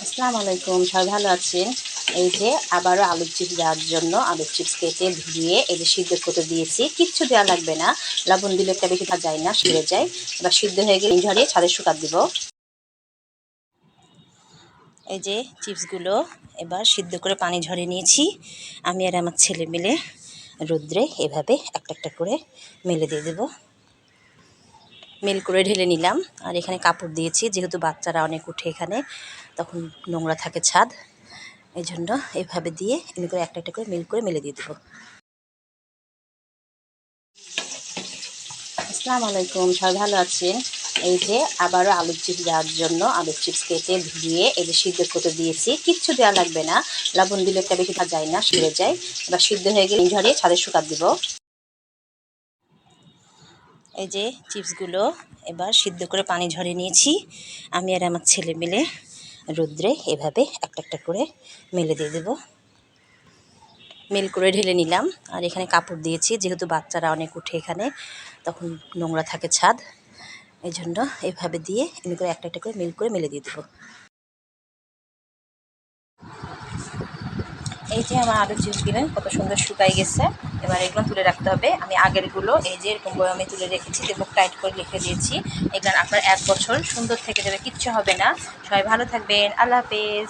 আসসালামু আলাইকুম, সবাই ভালো আছেন? এই যে আবারও আলুর চিপস দেওয়ার জন্য আলুর চিপস কেটে ধুয়ে এই যে সিদ্ধ করতে দিয়েছি। কিচ্ছু দেওয়া লাগবে না, লবণ দিলে একটা বেশি ভাজা যায় না, সিদ্ধ যায়। এবার সিদ্ধ হয়ে গেলে ঝরিয়ে ছাদে শুকাতে দিব। এই যে চিপসগুলো এবার সিদ্ধ করে পানি ঝরিয়ে নিয়েছি। আমি আর আমার ছেলে মিলে রোদ্রে এভাবে একটা একটা করে মেলে দিয়ে দেবো। মেল করে ঢেলে নিলাম। আর এখানে কাপড় দিয়েছি, যেহেতু বাচ্চারা অনেক উঠে এখানে, তখন নোংরা থাকে ছাদ, এই জন্য এভাবে দিয়ে এমনি করে একটা একটা করে মিল করে মেলে দিয়ে দেবো। আসসালামু আলাইকুম, সবাই ভালো আছেন? এই যে আবারও আলুর চিপস দেওয়ার জন্য আলুর চিপস কেটে ধুয়ে এই যে সিদ্ধ করতে দিয়েছি। কিচ্ছু দেওয়া লাগবে না, লবণ দিলে একটা বেশি ভাজা যায় না, সিদ্ধ যায়। এবার সিদ্ধ হয়ে গেলে ঝরিয়ে ছাদে শুকাতে দিব। এই যে চিপসগুলো এবার সিদ্ধ করে পানি ঝরিয়ে নিয়েছি। আমি আর আমার ছেলে মিলে রোদ্রে এভাবে একটা একটা করে মেলে দিয়ে দেবো। মেল করে ঢেলে নিলাম। আর এখানে কাপড় দিয়েছি, যেহেতু বাচ্চারা অনেক উঠে এখানে, তখন নোংরা থাকে ছাদ, এই জন্য এভাবে দিয়ে এমনি করে একটা একটা করে মেল করে মেলে দিয়ে দেবো। এই যে আমার আলুর চিপসগুলো কত সুন্দর শুকাই গেছে। এবার এগুলো তুলে রাখতে হবে। আমি আগেরগুলো এই যে এরকম বয়ামে তুলে রেখেছি, যে মুখ টাইট করে রেখে দিয়েছি। এগুলো আপনার 1 বছর সুন্দর থেকে যাবে, কিচ্ছু হবে না। সবাই ভালো থাকবেন, আল্লাহ হাফেজ।